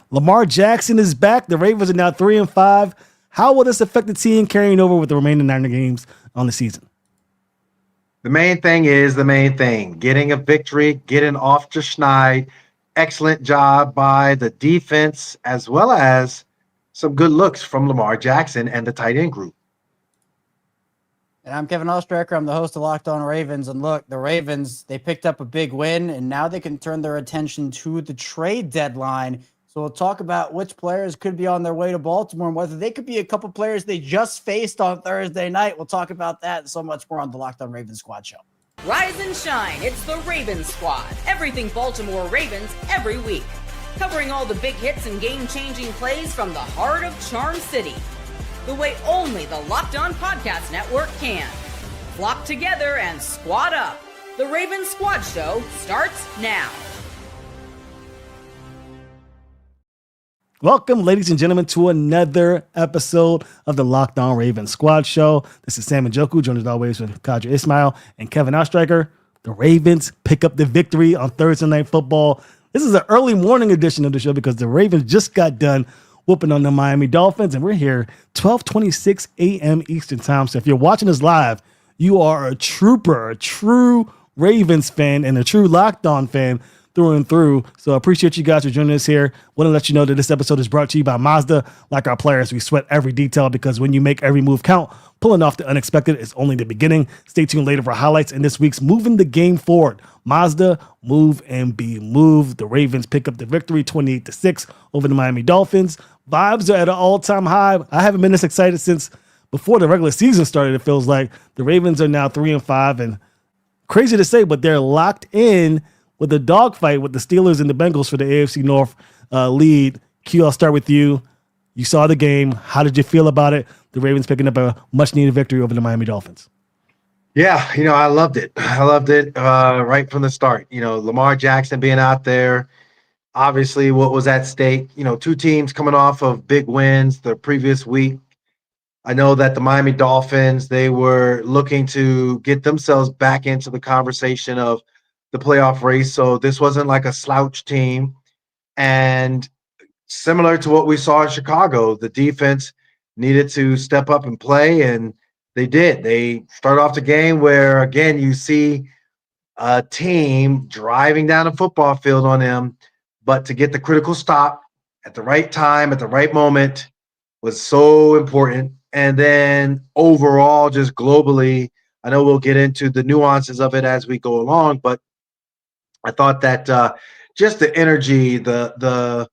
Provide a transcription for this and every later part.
Lamar Jackson is back. The Ravens are now 3-5. How will this affect the team carrying over with the remaining 9 games on the season? The main thing is the main thing. Getting a victory, getting off to Schneid. Excellent job by the defense, as well as some good looks from Lamar Jackson and the tight end group. And I'm Kevin Oestreicher. I'm the host of Locked On Ravens. And look, the Ravens, they picked up a big win, and now they can turn their attention to the trade deadline. So we'll talk about which players could be on their way to Baltimore and whether they could be a couple players they just faced on Thursday night. We'll talk about that and so much more on the Locked On Ravens Squad Show. Rise and shine. It's the Ravens Squad. Everything Baltimore Ravens every week. Covering all the big hits and game-changing plays from the heart of Charm City. The way only the Locked On Podcast Network can. Flock together and squad up. The Ravens Squad Show starts now. Welcome, ladies and gentlemen, to another episode of the Locked On Ravens Squad Show. This is Sam Njoku, joined as always with Kadri Ismail and Kevin Oestreicher. The Ravens pick up the victory on Thursday Night Football. This is an early morning edition of the show because the Ravens just got done whooping on the Miami Dolphins, and we're here 12:26 a.m. Eastern Time. So if you're watching us live, you are a trooper, a true Ravens fan, and a true Locked On fan through and through. So I appreciate you guys for joining us here. Want to let you know that this episode is brought to you by Mazda. Like our players, we sweat every detail because when you make every move count, pulling off the unexpected is only the beginning. Stay tuned later for highlights in this week's Moving the Game Forward. Mazda, move and be moved. The Ravens pick up the victory 28-6 over the Miami Dolphins. Vibes are at an all-time high. I haven't been this excited since before the regular season started. It feels like the Ravens are now 3-5, and crazy to say, but they're locked in with a dogfight with the Steelers and the Bengals for the AFC North lead. Q, I'll start with you. You saw the game. How did you feel about it? The Ravens picking up a much-needed victory over the Miami Dolphins. Yeah, I loved it. I loved it right from the start. Lamar Jackson being out there, obviously what was at stake. Two teams coming off of big wins the previous week. I know that the Miami Dolphins, they were looking to get themselves back into the conversation of the playoff race. So this wasn't like a slouch team. And similar to what we saw in Chicago, the defense needed to step up and play, and they did. They start off the game where, again, you see a team driving down the football field on them, but to get the critical stop at the right time, at the right moment was so important. And then overall, just globally, I know we'll get into the nuances of it as we go along, but I thought that just the energy, the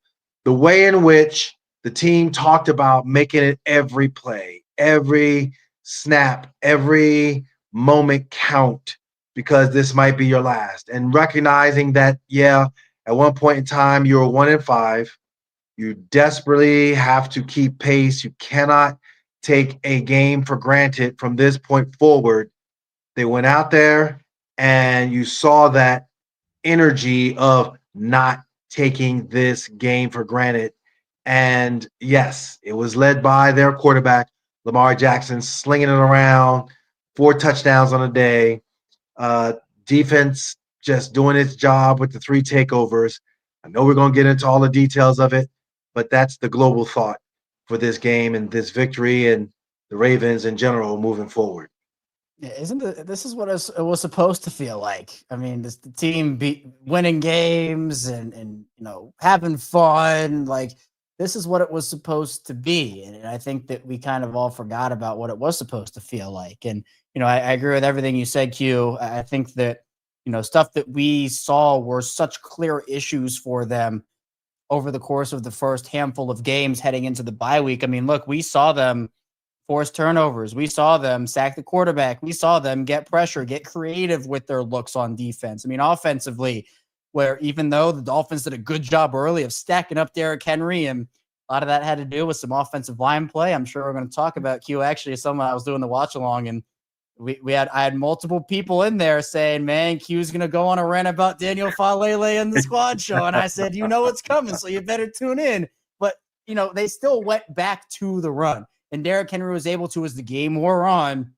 way in which the team talked about making it every play, every snap, every moment count, because this might be your last, and recognizing that, yeah, at one point in time you were 1-5. You desperately have to keep pace. You cannot take a game for granted from this point forward. They went out there and you saw that energy of not taking this game for granted. And yes, it was led by their quarterback, Lamar Jackson, slinging it around, 4 touchdowns on a day. Defense just doing its job with the 3 takeovers. I know we're going to get into all the details of it, but that's the global thought for this game and this victory and the Ravens in general moving forward. Yeah, this is what it was supposed to feel like. I mean, the team winning games and having fun. Like, this is what it was supposed to be. And I think that we kind of all forgot about what it was supposed to feel like. And, I agree with everything you said, Q. I think that, stuff that we saw were such clear issues for them over the course of the first handful of games heading into the bye week. I mean, look, we saw them force turnovers. We saw them sack the quarterback. We saw them get pressure, get creative with their looks on defense. I mean, offensively, where even though the Dolphins did a good job early of stacking up Derrick Henry, and a lot of that had to do with some offensive line play. I'm sure we're going to talk about Q. Actually, someone I was doing the watch along, and I had multiple people in there saying, man, Q's going to go on a rant about Daniel Falele in the squad show. And I said, it's coming, so you better tune in. But, they still went back to the run. And Derrick Henry was able to, as the game wore on.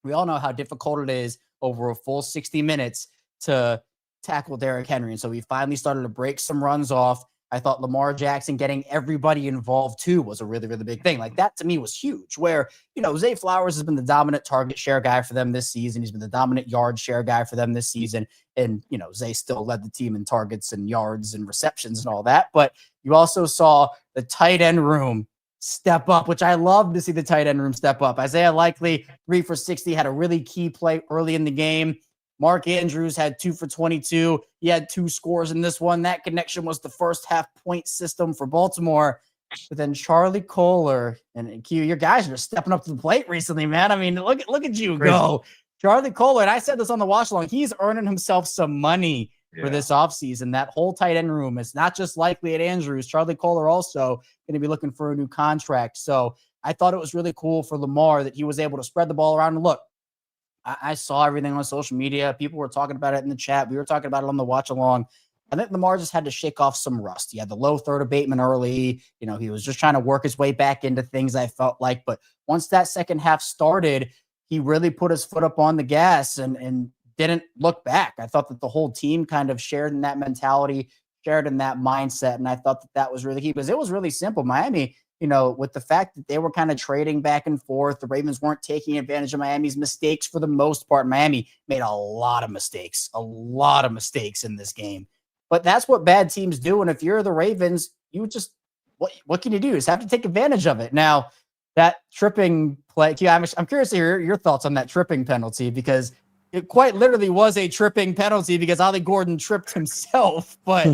We all know how difficult it is over a full 60 minutes to tackle Derrick Henry. And so we finally started to break some runs off. I thought Lamar Jackson getting everybody involved too was a really, really big thing. Like that to me was huge, where, Zay Flowers has been the dominant target share guy for them this season. He's been the dominant yard share guy for them this season. And, Zay still led the team in targets and yards and receptions and all that. But you also saw the tight end room step up, which I love to see the tight end room step up. Isaiah Likely, 3 for 60, had a really key play early in the game. Mark Andrews had 2 for 22. He had 2 scores in this one. That connection was the first half point system for Baltimore. But then Charlie Kohler and Q, your guys are stepping up to the plate recently, man. I mean, look at you go. Charlie Kohler, and I said this on the watch along, he's earning himself some money for this offseason. That whole tight end room is not just Likely at Andrews. Charlie Kohler also going to be looking for a new contract. So I thought it was really cool for Lamar that he was able to spread the ball around. And look, I saw everything on social media. People were talking about it in the chat. We were talking about it on the watch along. I think Lamar just had to shake off some rust. He had the low third of Bateman early. He was just trying to work his way back into things, I felt like. But once that second half started, he really put his foot up on the gas and didn't look back. I thought that the whole team kind of shared in that mentality, shared in that mindset. And I thought that was really key because it was really simple. Miami, with the fact that they were kind of trading back and forth, the Ravens weren't taking advantage of Miami's mistakes for the most part. Miami made a lot of mistakes in this game. But that's what bad teams do. And if you're the Ravens, you just, what can you do? You just have to take advantage of it. Now, that tripping play, I'm curious to hear your thoughts on that tripping penalty, because it quite literally was a tripping penalty because Ollie Gordon tripped himself, but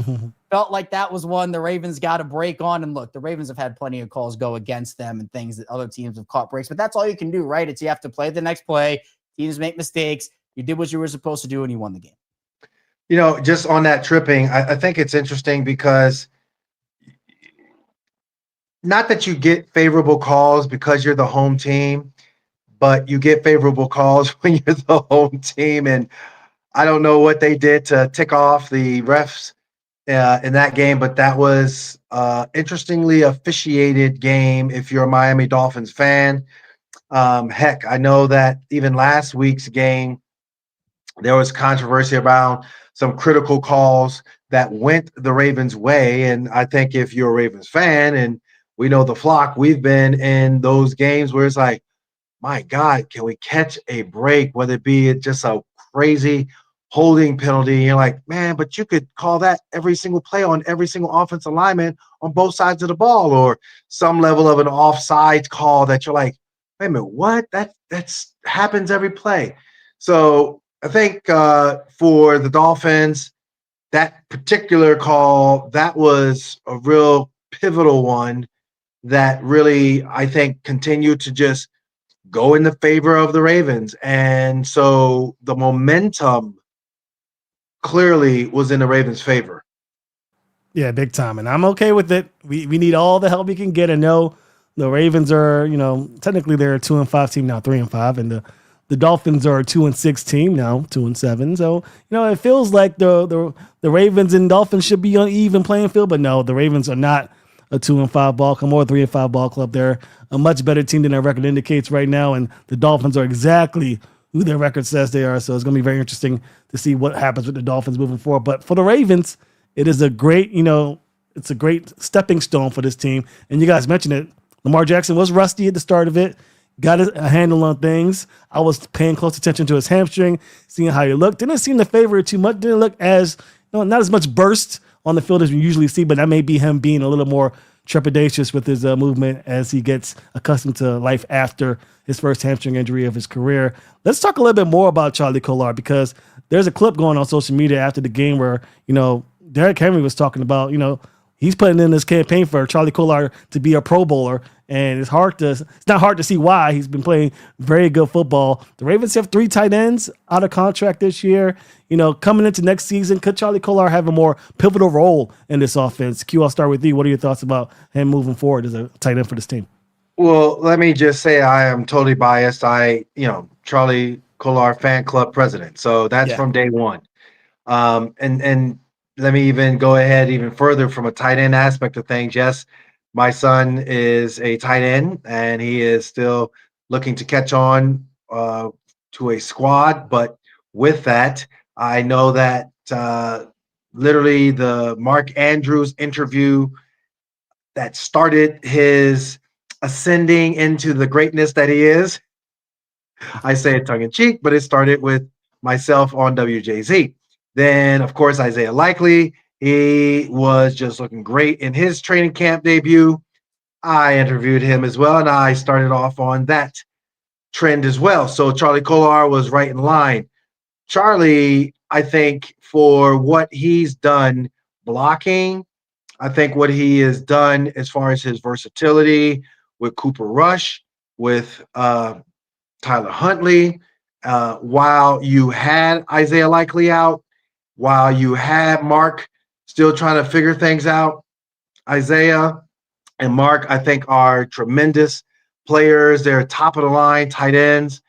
felt like that was one the Ravens got to break on. And look, the Ravens have had plenty of calls go against them and things that other teams have caught breaks, but that's all you can do, right? It's you have to play the next play. Teams make mistakes. You did what you were supposed to do and you won the game. Just on that tripping, I think it's interesting because not that you get favorable calls because you're the home team, but you get favorable calls when you're the home team. And I don't know what they did to tick off the refs in that game, but that was interestingly officiated game if you're a Miami Dolphins fan. Heck, I know that even last week's game, there was controversy around some critical calls that went the Ravens' way. And I think if you're a Ravens fan, and we know the flock, we've been in those games where it's like, my God, can we catch a break, whether it be just a crazy holding penalty? And you're like, man, but you could call that every single play on every single offensive lineman on both sides of the ball, or some level of an offside call that you're like, wait a minute, what? That's happens every play. So I think for the Dolphins, that particular call, that was a real pivotal one that really, I think, continued to just go in the favor of the Ravens. And so the momentum clearly was in the Ravens' favor. Yeah, big time. And I'm okay with it. We need all the help we can get. I know the Ravens are, technically they're a 2-5 team now, 3-5, and the Dolphins are a 2-6 team now, 2-7. So, it feels like the Ravens and Dolphins should be on even playing field, but no, the Ravens are not a 2-5 ball club or a 3-5 ball club. They're a much better team than their record indicates right now, and the Dolphins are exactly who their record says they are. So it's going to be very interesting to see what happens with the Dolphins moving forward. But for the Ravens, it is a great, it's a great stepping stone for this team. And you guys mentioned it. Lamar Jackson was rusty at the start of it. Got a handle on things. I was paying close attention to his hamstring, seeing how he looked. Didn't seem to favor it too much. Didn't look as, not as much burst on the field as we usually see, but that may be him being a little more trepidatious with his movement as he gets accustomed to life after his first hamstring injury of his career. Let's talk a little bit more about Charlie Kohler, because there's a clip going on social media after the game where, Derrick Henry was talking about, he's putting in this campaign for Charlie Kohler to be a Pro Bowler. And it's not hard to see why. He's been playing very good football. The Ravens have 3 tight ends out of contract this year. Coming into next season, could Charlie Kohler have a more pivotal role in this offense? Q, I'll start with you. What are your thoughts about him moving forward as a tight end for this team? Well, let me just say I am totally biased. Charlie Kohler fan club president. So that's from day one. And let me even go ahead even further from a tight end aspect of things. Yes, my son is a tight end, and he is still looking to catch on to a squad. But with that, I know that literally the Mark Andrews interview that started his ascending into the greatness that he is. I say it tongue in cheek, but it started with myself on WJZ. Then, of course, Isaiah Likely. He was just looking great in his training camp debut. I interviewed him as well, and I started off on that trend as well. So Charlie Kolar was right in line. Charlie, I think, for what he's done blocking, I think what he has done as far as his versatility with Cooper Rush, with Tyler Huntley, while you had Isaiah Likely out, while you had Mark still trying to figure things out, Isaiah and Mark, I think, are tremendous players. They're top of the line tight ends,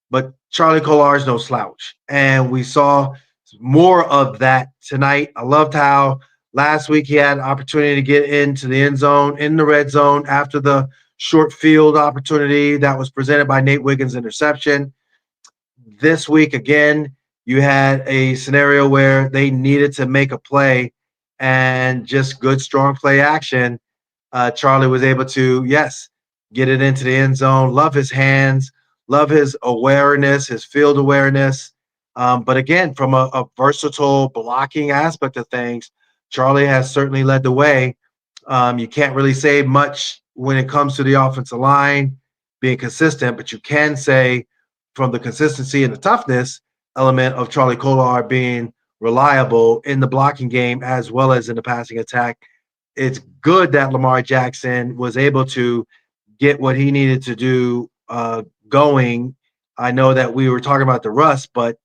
but Charlie Kolar is no slouch. And we saw more of that tonight. I loved how last week he had an opportunity to get into the end zone, in the red zone after the short field opportunity that was presented by Nate Wiggins' interception. This week, again, you had a scenario where they needed to make a play and just good, strong play action. Charlie was able to, yes, get it into the end zone. Love his hands, love his awareness, his field awareness. But again, from a versatile blocking aspect of things, Charlie has certainly led the way. You can't really say much when it comes to the offensive line being consistent, but you can say from the consistency and the toughness element of Charlie Kolar being reliable in the blocking game as well as in the passing attack. It's good that Lamar Jackson was able to get what he needed to do going. I know that we were talking about the rust, but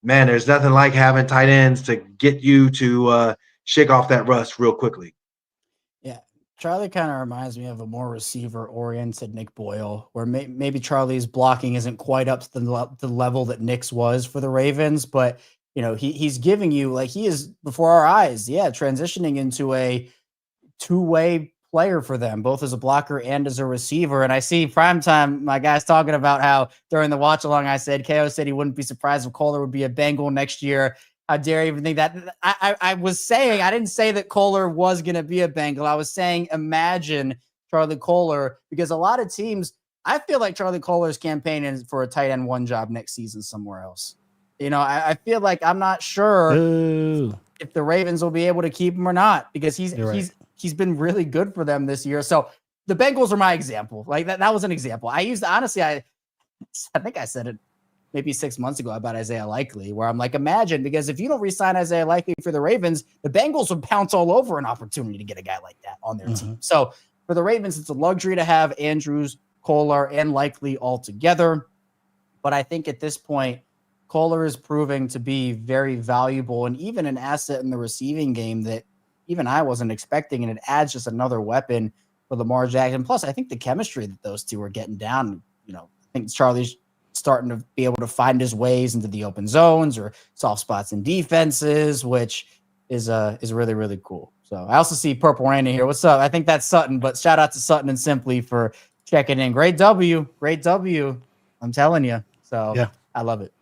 man, there's nothing like having tight ends to get you to shake off that rust real quickly. Yeah, Charlie kind of reminds me of a more receiver-oriented Nick Boyle, where maybe Charlie's blocking isn't quite up to the level that Nick's was for the Ravens, but he's giving you, like, he is before our eyes, transitioning into a two-way player for them, both as a blocker and as a receiver. And I see Primetime, my guys talking about how during the watch along, I said, KO said he wouldn't be surprised if Kolar would be a Bengal next year. How dare you even think that? I was saying, I didn't say that Kolar was going to be a Bengal. I was saying, imagine Charlie Kolar, because a lot of teams, I feel like Charlie Kolar's campaigning for a tight end one job next season somewhere else. I feel like I'm not sure if the Ravens will be able to keep him or not, because he's been really good for them this year. So the Bengals are my example. Like that was an example. I think I said it maybe 6 months ago about Isaiah Likely, where I'm like, imagine, because if you don't re-sign Isaiah Likely for the Ravens, the Bengals would pounce all over an opportunity to get a guy like that on their team. So for the Ravens, it's a luxury to have Andrews, Kolar, and Likely all together. But I think at this point, Kolar is proving to be very valuable and even an asset in the receiving game that even I wasn't expecting, and it adds just another weapon for Lamar Jackson. Plus, I think the chemistry that those two are getting down, I think Charlie's starting to be able to find his ways into the open zones or soft spots in defenses, which is really, really cool. So I also see Purple Randy here. What's up? I think that's Sutton, but shout out to Sutton and Simply for checking in. Great W. I'm telling you. So yeah, I love it.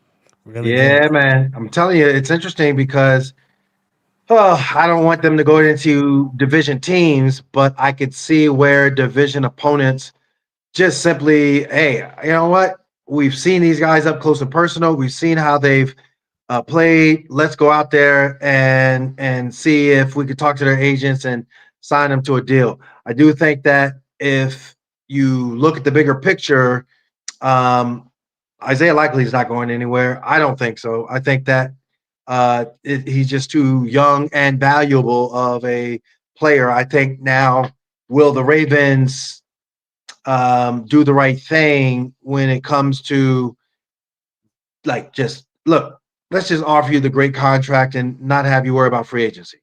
Really good. Man. I'm telling you, it's interesting because I don't want them to go into division teams, but I could see where division opponents just simply, hey, you know what? We've seen these guys up close and personal. We've seen how they've played. Let's go out there and see if we could talk to their agents and sign them to a deal. I do think that if you look at the bigger picture, Isaiah Likely is not going anywhere. I don't think so. I think that he's just too young and valuable of a player. I think now, will the Ravens do the right thing when it comes to, like, just look, let's just offer you the great contract and not have you worry about free agency?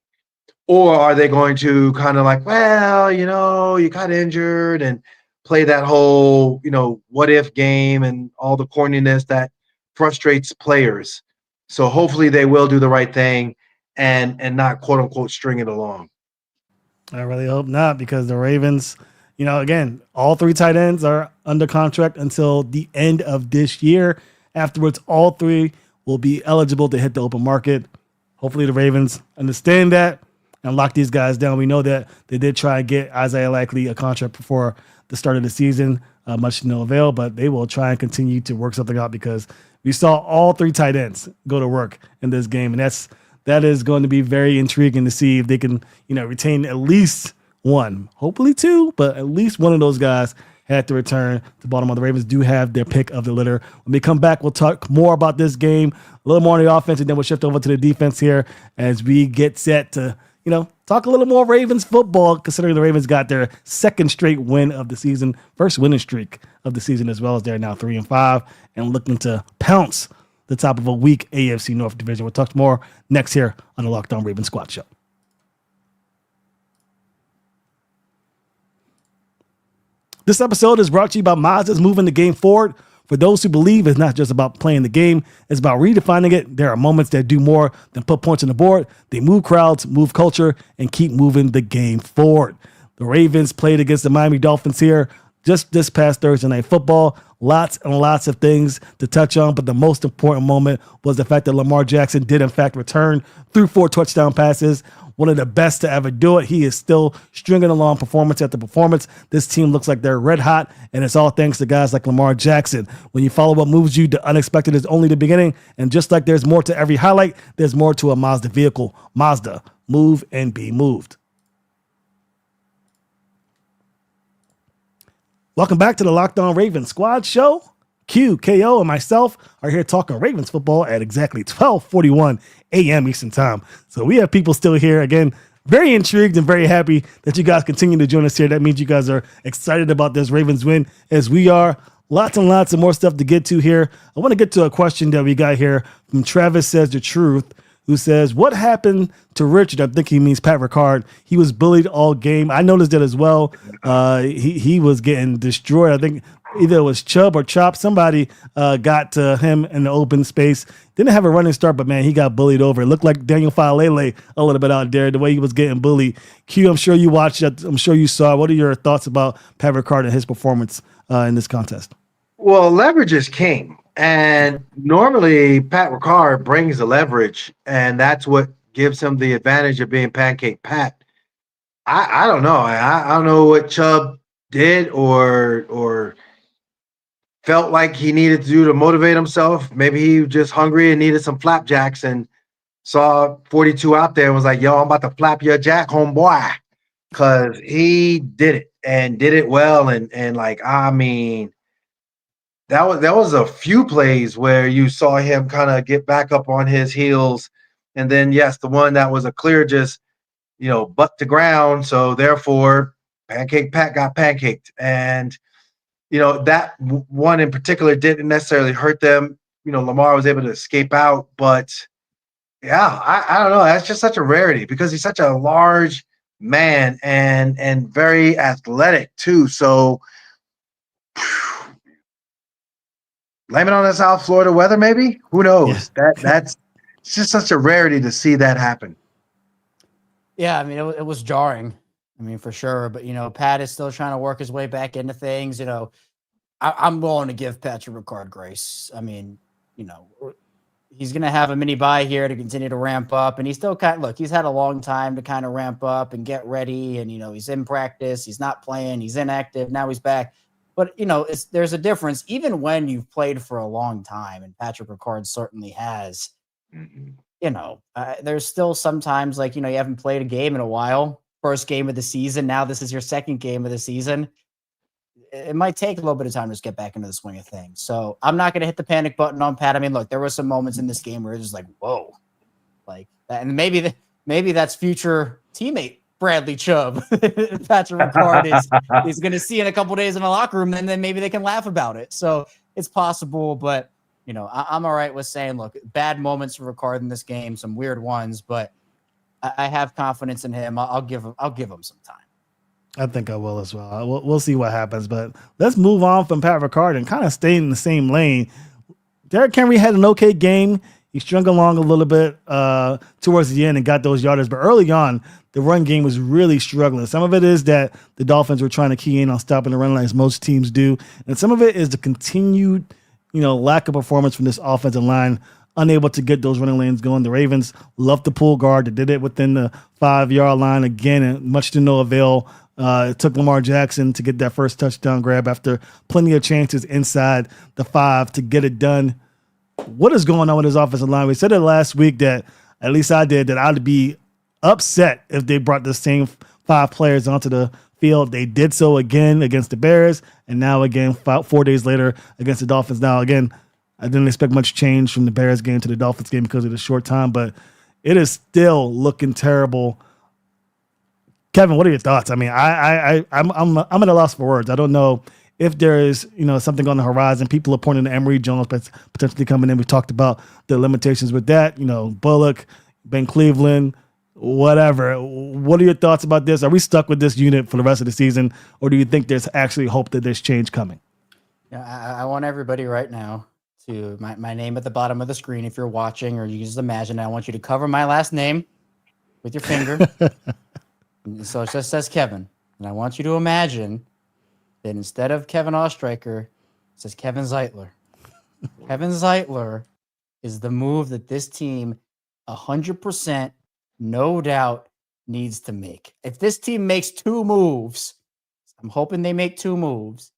Or are they going to kind of like, well, you got injured and play that whole, what if game and all the corniness that frustrates players? So hopefully they will do the right thing and not, quote unquote, string it along. I really hope not, because the Ravens, again, all three tight ends are under contract until the end of this year. Afterwards, all three will be eligible to hit the open market. hopefully the Ravens understand that and lock these guys down. We know that they did try and get Isaiah Likely a contract before the start of the season, much to no avail, but they will try and continue to work something out because we saw all 3 tight ends go to work in this game. And that is going to be very intriguing to see if they can, retain at least one, hopefully 2, but at least one of those guys had to return to Baltimore. The Ravens do have their pick of the litter. When we come back, we'll talk more about this game, a little more on the offense, and then we'll shift over to the defense here as we get set to, talk a little more Ravens football, considering the Ravens got their second straight win of the season, first winning streak of the season, as well as they're now 3-5 and looking to pounce the top of a weak AFC North division. We'll talk more next here on the Locked On Ravens Squad Show. This episode is brought to you by Mazda's moving the game forward. For those who believe it's not just about playing the game, it's about redefining it. There are moments that do more than put points on the board. They move crowds, move culture, and keep moving the game forward. The Ravens played against the Miami Dolphins here just this past Thursday Night Football. Lots and lots of things to touch on, but the most important moment was the fact that Lamar Jackson did, in fact, return through 4 touchdown passes. One of the best to ever do it. He is still stringing along performance after performance. This team looks like they're red hot, and it's all thanks to guys like Lamar Jackson. When you follow what moves you, the unexpected is only the beginning, and just like there's more to every highlight, there's more to a Mazda vehicle. Mazda, move and be moved. Welcome back to the Locked On Ravens Squad Show. Q, KO, and myself are here talking Ravens football at exactly 12:41 a.m. Eastern Time. So we have people still here. Again, very intrigued and very happy that you guys continue to join us here. That means you guys are excited about this Ravens win, as we are. Lots and lots of more stuff to get to here. I want to get to a question that we got here from Travis Says the Truth, who says, what happened to Richard? I think he means Pat Ricard. He was bullied all game. I noticed that as well. He was getting destroyed. I think either it was Chubb or Chop. Somebody got to him in the open space. Didn't have a running start, but, man, he got bullied over. It looked like Daniel Falele a little bit out there, the way he was getting bullied. Q, I'm sure you watched it. I'm sure you saw. What are your thoughts about Pat Ricard and his performance in this contest? Well, leverage is king. And normally Pat Ricard brings the leverage, and that's what gives him the advantage of being Pancake Pat. I don't know. I don't know what Chubb did or felt like he needed to do to motivate himself. Maybe he was just hungry and needed some flapjacks and saw 42 out there and was like, yo, I'm about to flap your jack, homeboy. Because he did it and did it well. And like, I mean, that was a few plays where you saw him kind of get back up on his heels. And then, yes, the one that was a clear just, butt to ground. So therefore, Pancake Pat got pancaked. And, that one in particular didn't necessarily hurt them. Lamar was able to escape out. But, yeah, I don't know. That's just such a rarity because he's such a large man and very athletic too. So, blame it on the South Florida weather, maybe? Who knows? Yeah. That's it's just such a rarity to see that happen. Yeah, I mean, it was jarring. I mean, for sure. But, Pat is still trying to work his way back into things. I'm willing to give Patrick Ricard grace. I mean, he's going to have a mini bye here to continue to ramp up. And he's still he's had a long time to kind of ramp up and get ready. And, he's in practice. He's not playing. He's inactive. Now he's back. But, there's a difference. Even when you've played for a long time, and Patrick Ricard certainly has, there's still sometimes you haven't played a game in a while. First game of the season. Now this is your second game of the season. It might take a little bit of time to just get back into the swing of things. So I'm not going to hit the panic button on Pat. I mean, look, there were some moments in this game where it's just like, whoa, like that. And maybe that's future teammate Bradley Chubb. Patrick Ricard is going to see in a couple days in the locker room, and then maybe they can laugh about it. So it's possible, but I'm all right with saying, look, bad moments for Ricard in this game, some weird ones, but I have confidence in him. I'll give him some time. I think I will as well. We'll see what happens, but let's move on from Pat Ricard and kind of stay in the same lane. Derrick Henry had an okay game. He strung along a little bit towards the end and got those yarders, but early on, the run game was really struggling. Some of it is that the Dolphins were trying to key in on stopping the run as most teams do, and some of it is the continued, lack of performance from this offensive line unable to get those running lanes going. The Ravens love to pull guard. They did it within the 5-yard line again, and much to no avail. It took Lamar Jackson to get that first touchdown grab after plenty of chances inside the 5 to get it done. What is going on with his offensive line? We said it last week that, at least I did, that I'd be upset if they brought the same 5 players onto the field. They did so again against the Bears, and now again 4 days later against the Dolphins. Now, again, I didn't expect much change from the Bears game to the Dolphins game because of the short time, but it is still looking terrible. Kevin, what are your thoughts? I mean, I'm at a loss for words. I don't know if there is, something on the horizon. People are pointing to Emory Jones potentially coming in. We talked about the limitations with that. Bullock, Ben Cleveland, whatever. What are your thoughts about this? Are we stuck with this unit for the rest of the season, or do you think there's actually hope that there's change coming? Yeah, I want everybody right now to my name at the bottom of the screen. If you're watching, or you can just imagine, I want you to cover my last name with your finger. So it just says Kevin, and I want you to imagine that instead of Kevin Oestreicher, it says Kevin Zeitler. Kevin Zeitler is the move that this team 100%, no doubt, needs to make. If this team makes 2 moves, I'm hoping they make 2 moves.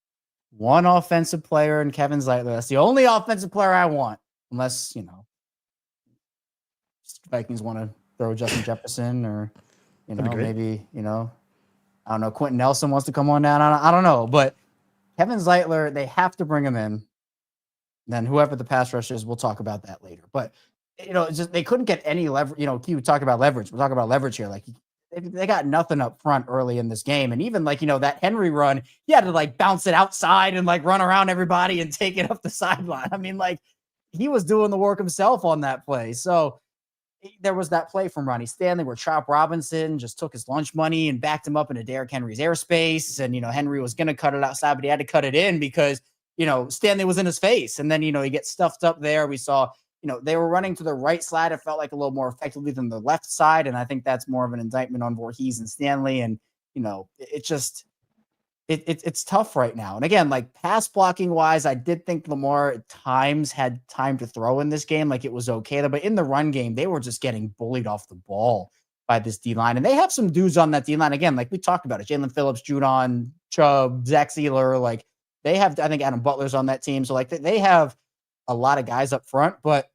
One offensive player and Kevin Zeitler. That's the only offensive player I want, unless, Vikings want to throw Justin Jefferson, or, maybe, I don't know, Quentin Nelson wants to come on down. I don't know. But Kevin Zeitler, they have to bring him in. Then whoever the pass rush is, we'll talk about that later. But, it's just they couldn't get any leverage. You talk about leverage. We're talking about leverage here. Like, they got nothing up front early in this game. And even that Henry run, he had to bounce it outside and run around everybody and take it up the sideline. I mean, he was doing the work himself on that play. So there was that play from Ronnie Stanley where Chop Robinson just took his lunch money and backed him up into Derrick Henry's airspace. And, Henry was going to cut it outside, but he had to cut it in because, Stanley was in his face. And then, he gets stuffed up there. We saw, they were running to the right side. It felt like a little more effectively than the left side. And I think that's more of an indictment on Voorhees and Stanley. And, it's tough right now. And again, pass blocking wise, I did think Lamar at times had time to throw in this game. It was okay. But in the run game, they were just getting bullied off the ball by this D-line. And they have some dudes on that D-line. Again, we talked about it, Jalen Phillips, Judon, Chubb, Zach Sealer. They have, I think Adam Butler's on that team. So they have a lot of guys up front. But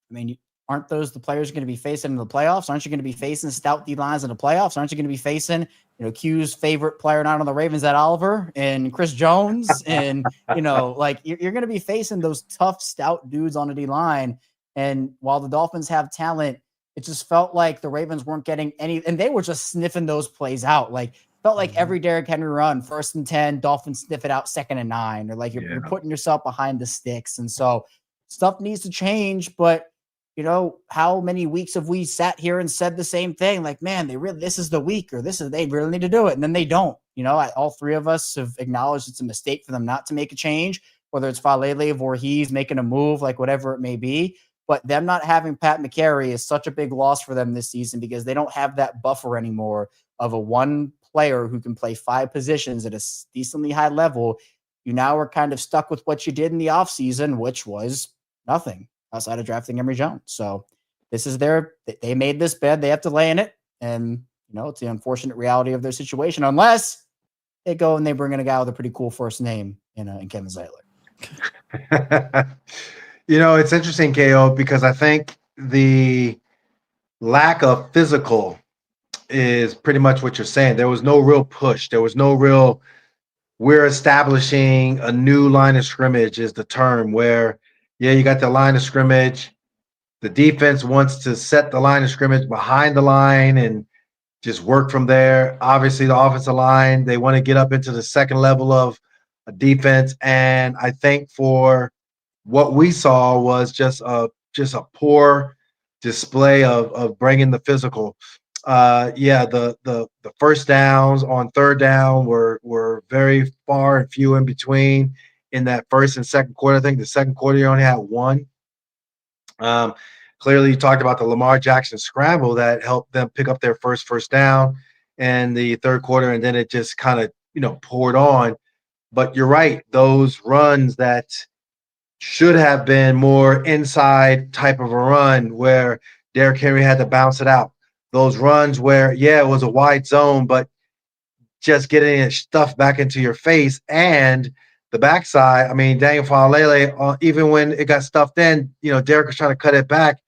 I mean, aren't those the players you're going to be facing in the playoffs? Aren't you going to be facing stout D-lines in the playoffs? Aren't you going to be facing, Q's favorite player not on the Ravens, Ed Oliver, and Chris Jones? And, you're going to be facing those tough, stout dudes on the D-line. And while the Dolphins have talent, it just felt like the Ravens weren't getting any, and they were just sniffing those plays out. Felt like every Derrick Henry run, 1st and 10, Dolphins sniff it out 2nd and 9, or you're putting yourself behind the sticks. And so stuff needs to change, but how many weeks have we sat here and said the same thing? Man, this is the week, or they really need to do it. And then they don't. All 3 of us have acknowledged it's a mistake for them not to make a change, whether it's Falele, Voorhees making a move, whatever it may be. But them not having Pat McCary is such a big loss for them this season, because they don't have that buffer anymore of a one player who can play 5 positions at a decently high level. You now are kind of stuck with what you did in the offseason, which was nothing outside of drafting Emory Jones. So this is they made this bed. They have to lay in it. And, it's the unfortunate reality of their situation, unless they go and they bring in a guy with a pretty cool first name in Kevin Zeitler. It's interesting, KO, because I think the lack of physical is pretty much what you're saying. There was no real push. There was no real, we're establishing a new line of scrimmage is the term, where you got the line of scrimmage. The defense wants to set the line of scrimmage behind the line and just work from there. Obviously, the offensive line, they want to get up into the second level of a defense. And I think for what we saw was just a poor display of bringing the physical. The first downs on 3rd down were very far and few in between. In that first and second quarter, I think the second quarter you only had 1. Clearly, you talked about the Lamar Jackson scramble that helped them pick up their first down in the 3rd quarter, and then it just kind of poured on. But you're right; those runs that should have been more inside type of a run where Derrick Henry had to bounce it out. Those runs where, yeah, it was a wide zone, but just getting it stuffed back into your face and the backside. I mean, Daniel Falele, even when it got stuffed in, Derrick was trying to cut it back,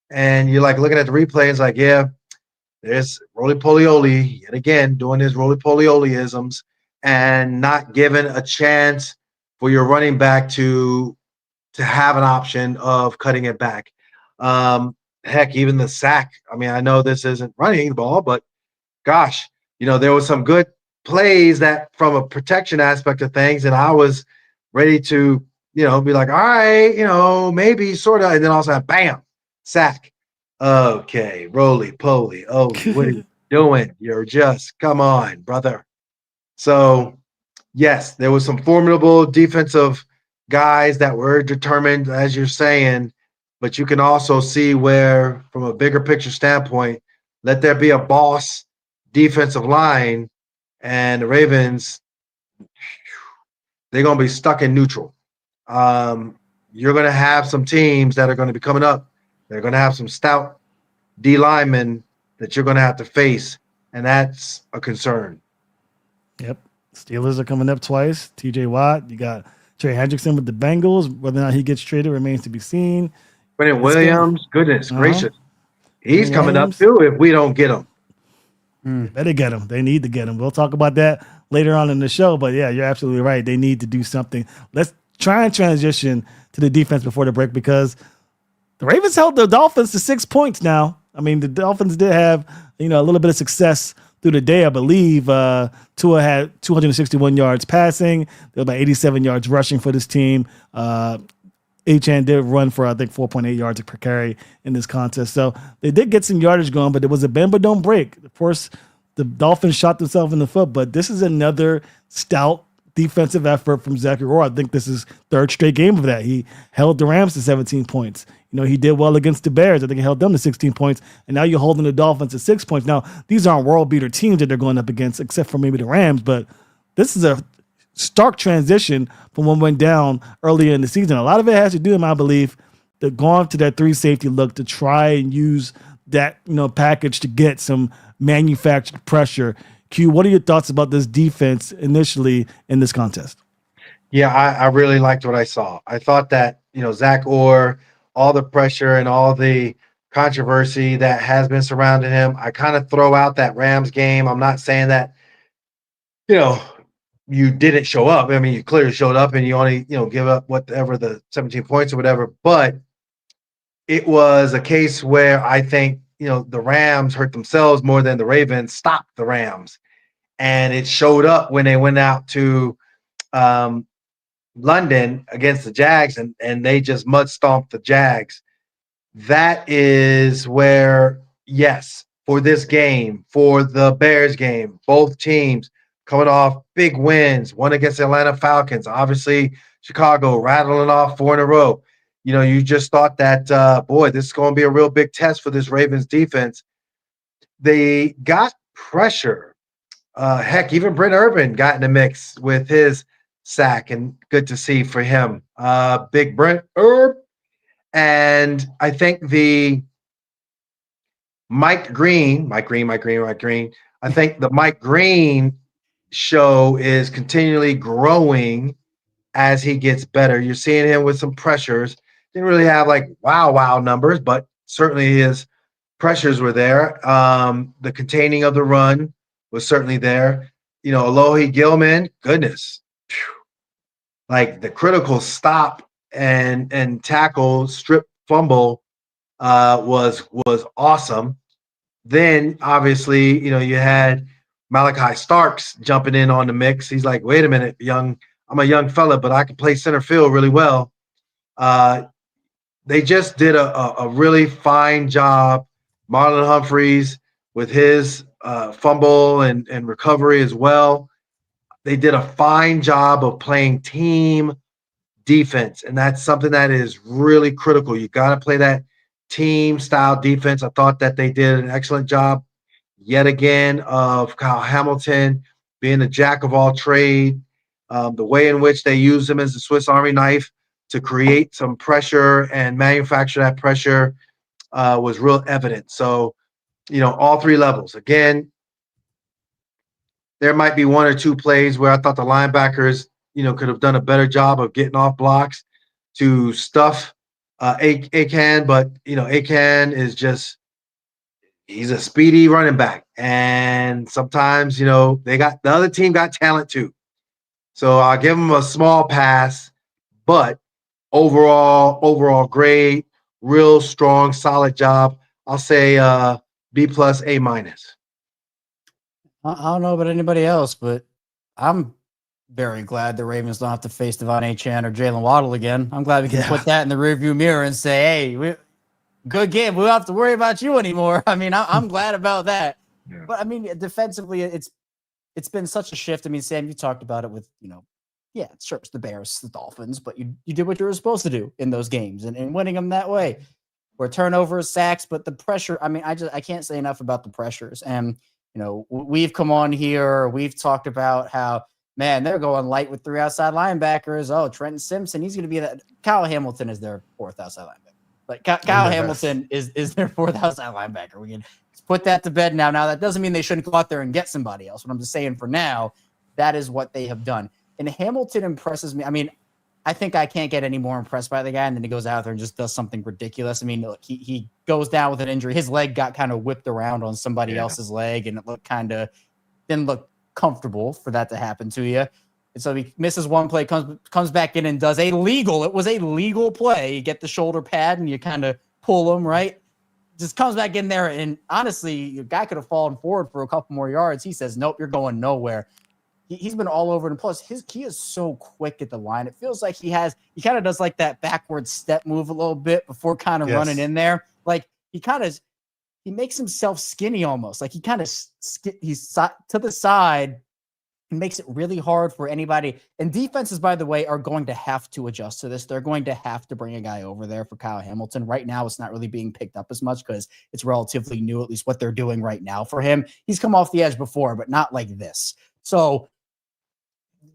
and you're like looking at the replay. It's like, yeah, there's roly poly yet again doing his roly poly isms and not giving a chance for your running back to have an option of cutting it back. Heck, even the sack. I mean, I know this isn't running the ball, but gosh, there was some good plays that from a protection aspect of things, and I was ready to, be like, all right, maybe sort of, and then all of a sudden, bam, sack. Okay, roly poly. Oh, what are you doing? You're just, come on, brother. So, yes, there was some formidable defensive guys that were determined, as you're saying, but you can also see where, from a bigger picture standpoint, let there be a boss defensive line, and the Ravens, they're going to be stuck in neutral. You're going to have some teams that are going to be coming up. They're going to have some stout D linemen that you're going to have to face, and that's a concern. Yep. Steelers are coming up twice. TJ Watt. You got Trey Hendrickson with the Bengals. Whether or not he gets traded remains to be seen. Brennan Williams, goodness gracious. He's coming up too if we don't get him. Better get him. They need to get him. We'll talk about that later on in the show. But yeah, you're absolutely right. They need to do something. Let's try and transition to the defense before the break, because the Ravens held the Dolphins to 6 points now. I mean, the Dolphins did have, a little bit of success through the day, I believe. Tua had 261 yards passing. There were about 87 yards rushing for this team. Achane did run for, I think, 4.8 yards per carry in this contest. So they did get some yardage going, but it was a bend but don't break. Of course, the Dolphins shot themselves in the foot, but this is another stout defensive effort from Zachary Orr. I think this is third straight game of that. He held the Rams to 17 points. He did well against the Bears. I think he held them to 16 points, and now you're holding the Dolphins to 6 points. Now, these aren't world beater teams that they're going up against, except for maybe the Rams, but this is a stark transition from what went down earlier in the season. A lot of it has to do, in my belief, that going to that 3 safety look to try and use that package to get some manufactured pressure. Q, what are your thoughts about this defense initially in this contest? Yeah, I really liked what I saw. I thought that Zach Orr, all the pressure and all the controversy that has been surrounding him, I kind of throw out that Rams game. I'm not saying that you didn't show up. I mean, you clearly showed up and you only, give up whatever the 17 points or whatever. But it was a case where I think, the Rams hurt themselves more than the Ravens stopped the Rams. And it showed up when they went out to London against the Jags and they just mud stomped the Jags. That is where, yes, for this game, for the Bears game, both teams coming off big wins, one against the Atlanta Falcons, obviously Chicago rattling off 4 in a row. You just thought that, this is going to be a real big test for this Ravens defense. They got pressure. Heck, even Brent Urban got in the mix with his sack, and good to see for him. Big Brent Urb. And I think the Mike Green, I think the Mike Green show is continually growing as he gets better. You're seeing him with some pressures. Didn't really have like wow numbers, but certainly his pressures were there. The containing of the run was certainly there. Alohi Gilman, goodness. Like the critical stop and tackle, strip fumble was awesome. Then obviously, you had Malachi Starks jumping in on the mix. He's like, wait a minute, I'm a young fella, but I can play center field really well. They just did a really fine job. Marlon Humphreys with his fumble and recovery as well. They did a fine job of playing team defense, and that's something that is really critical. You got to play that team style defense. I thought that they did an excellent job yet again of Kyle Hamilton being a jack of all trade, the way in which they use him as a Swiss Army knife to create some pressure and manufacture that pressure was real evident. So, all three levels. Again, there might be one or two plays where I thought the linebackers, could have done a better job of getting off blocks to stuff Akan, but Akan is just he's a speedy running back, and sometimes the other team got talent too. So I'll give him a small pass, but overall great, real strong, solid job. I'll say B plus A minus. I don't know about anybody else, but I'm very glad the Ravens don't have to face Devon Achane or Jalen Waddle again. I'm glad we can put that in the rearview mirror and say, hey, good game. We don't have to worry about you anymore. I mean, I'm glad about that. Yeah. But I mean, defensively, it's been such a shift. I mean, Sam, you talked about it with, yeah, sure, it's the Bears, the Dolphins, but you did what you were supposed to do in those games and winning them that way. Where turnovers, sacks, but the pressure, I mean, I can't say enough about the pressures. And, we've come on here, we've talked about how, man, they're going light with 3 outside linebackers. Oh, Trenton Simpson, he's going to be that. Kyle Hamilton is their 4th outside linebacker. Like Kyle Hamilton is their 4th outside linebacker. We can put that to bed now. Now, that doesn't mean they shouldn't go out there and get somebody else. But I'm just saying for now, that is what they have done. And Hamilton impresses me. I mean, I think I can't get any more impressed by the guy, and then he goes out there and just does something ridiculous. I mean, look, he goes down with an injury. His leg got kind of whipped around on somebody else's leg, and it looked didn't look comfortable for that to happen to you. And so he misses one play, comes back in and does it was a legal play. You get the shoulder pad and you kind of pull him, right? Just comes back in there, and honestly, the guy could have fallen forward for a couple more yards. He says, nope, you're going nowhere. He's been all over, and plus he is so quick at the line. It feels like he kind of does like that backward step move a little bit before kind of running in there. Like he makes himself skinny almost. Like he's to the side and makes it really hard for anybody. And defenses, by the way, are going to have to adjust to this. They're going to have to bring a guy over there for Kyle Hamilton. Right now, it's not really being picked up as much because it's relatively new, at least what they're doing right now for him. He's come off the edge before, but not like this. So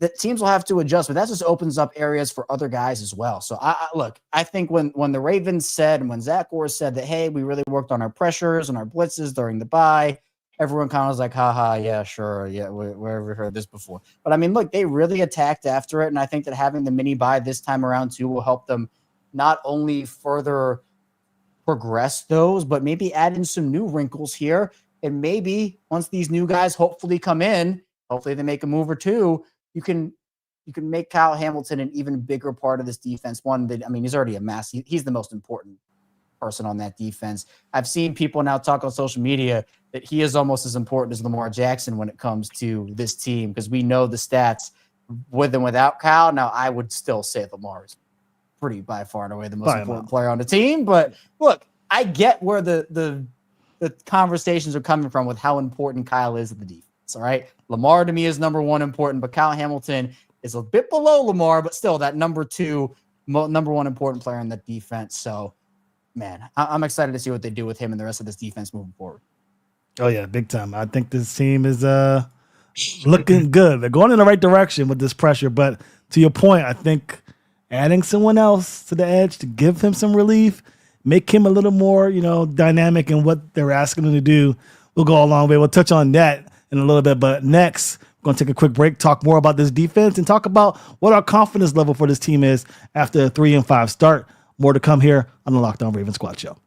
the teams will have to adjust, but that just opens up areas for other guys as well. So I think when the Ravens said, and when Zach Orr said that, hey, we really worked on our pressures and our blitzes during the bye, everyone kind of was like, haha, yeah, sure. Yeah, we've heard this before. But I mean, look, they really attacked after it. And I think that having the mini bye this time around too will help them not only further progress those, but maybe add in some new wrinkles here. And maybe once these new guys hopefully come in, hopefully they make a move or two, you can make Kyle Hamilton an even bigger part of this defense. He's already a mass. He's the most important person on that defense. I've seen people now talk on social media that he is almost as important as Lamar Jackson when it comes to this team, because we know the stats with and without Kyle. Now, I would still say Lamar is pretty by far and away the most important player on the team. But look, I get where the conversations are coming from with how important Kyle is at the defense. All right. Lamar to me is number 1 important, but Kyle Hamilton is a bit below Lamar, but still that number 1 important player in the defense. So, man, I'm excited to see what they do with him and the rest of this defense moving forward. Oh, yeah, big time. I think this team is looking good. They're going in the right direction with this pressure. But to your point, I think adding someone else to the edge to give him some relief, make him a little more, dynamic in what they're asking him to do, will go a long way. We'll touch on that in a little bit. But next, we're going to take a quick break, talk more about this defense, and talk about what our confidence level for this team is after a 3-5 start. More to come here on the Locked On Ravens Squad Show.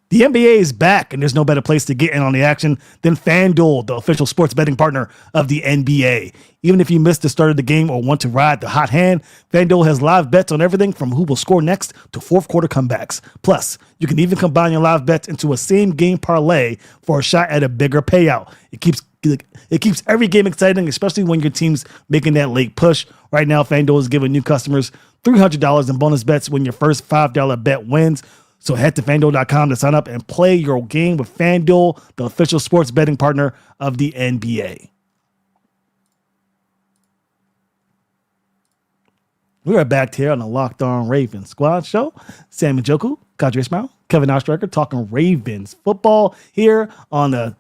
The NBA is back, and there's no better place to get in on the action than FanDuel, the official sports betting partner of the NBA. Even if you missed the start of the game or want to ride the hot hand, FanDuel has live bets on everything from who will score next to fourth quarter comebacks. Plus, you can even combine your live bets into a same-game parlay for a shot at a bigger payout. It keeps every game exciting, especially when your team's making that late push. Right now, FanDuel is giving new customers $300 in bonus bets when your first $5 bet wins. So head to FanDuel.com to sign up and play your game with FanDuel, the official sports betting partner of the NBA. We are back here on the Locked On Ravens Squad Show. Sam Njoku, Kadri Ismail, Kevin Oestreicher talking Ravens football here on a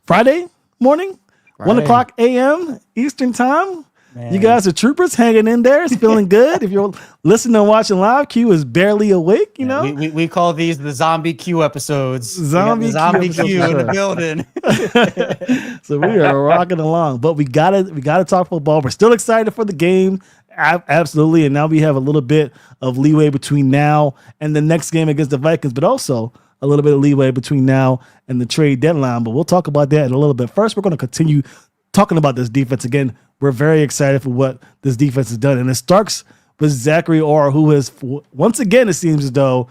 Friday morning. 1 Right. o'clock a.m. Eastern time. Man. You guys are troopers hanging in there. It's feeling good. If you're listening and watching live, Q is barely awake, you know? We call these the zombie Q episodes. Zombie We got the Q zombie Q episodes, in for the building. So we are rocking along, but we gotta talk football. We're still excited for the game, absolutely. And now we have a little bit of leeway between now and the next game against the Vikings, but also a little bit of leeway between now and the trade deadline. But we'll talk about that in a little bit. First, we're going to continue talking about this defense again. We're very excited for what this defense has done, and it starts with Zachary Orr, who has once again, it seems as though,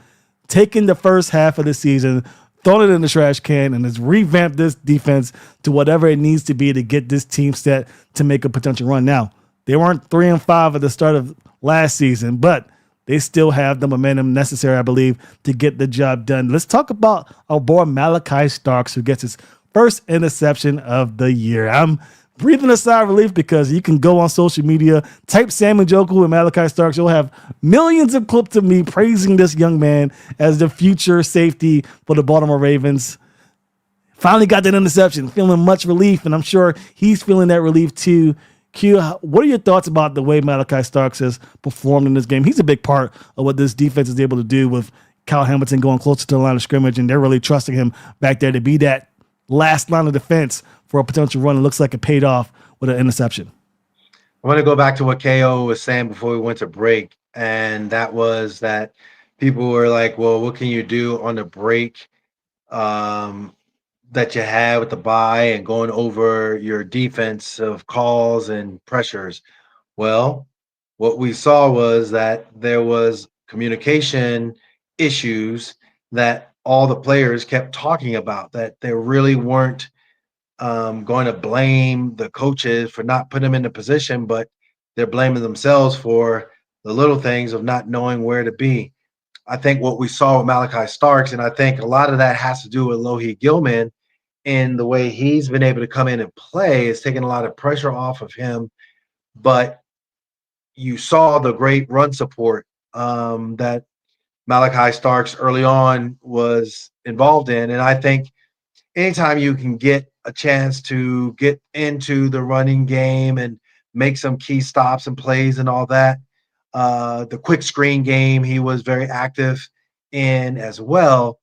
taken the first half of the season, thrown it in the trash can, and has revamped this defense to whatever it needs to be to get this team set to make a potential run. Now, they weren't 3-5 at the start of last season, but they still have the momentum necessary, I believe, to get the job done. Let's talk about our boy Malachi Starks, who gets his first interception of the year. I'm breathing a sigh of relief because you can go on social media, type Sam Njoku and Malachi Starks. You'll have millions of clips of me praising this young man as the future safety for the Baltimore Ravens. Finally got that interception, feeling much relief, and I'm sure he's feeling that relief too. Q, what are your thoughts about the way Malachi Starks has performed in this game? He's a big part of what this defense is able to do with Kyle Hamilton going closer to the line of scrimmage, and they're really trusting him back there to be that last line of defense for a potential run. It looks like it paid off with an interception. I want to go back to what KO was saying before we went to break, and that was that people were like, well, what can you do on the break that you had with the bye and going over your defensive calls and pressures? Well, what we saw was that there was communication issues that all the players kept talking about, that they really weren't going to blame the coaches for not putting them in the position, but they're blaming themselves for the little things of not knowing where to be. I think what we saw with Malachi Starks, and I think a lot of that has to do with Lohi Gilman and the way he's been able to come in and play, is taking a lot of pressure off of him. But you saw the great run support that Malachi Starks early on was involved in. And I think anytime you can get a chance to get into the running game and make some key stops and plays and all that, the quick screen game he was very active in as well.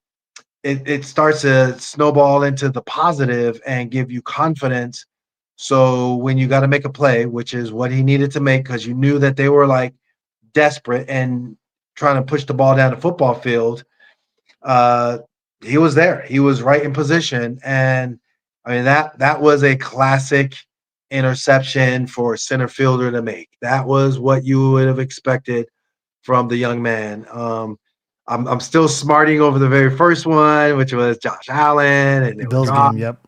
It starts to snowball into the positive and give you confidence. So when you got to make a play, which is what he needed to make, because you knew that they were like desperate and trying to push the ball down the football field, he was there. He was right in position. And I mean, that was a classic interception for a center fielder to make. That was what you would have expected from the young man. I'm still smarting over the very first one, which was Josh Allen and The Bills game, yep.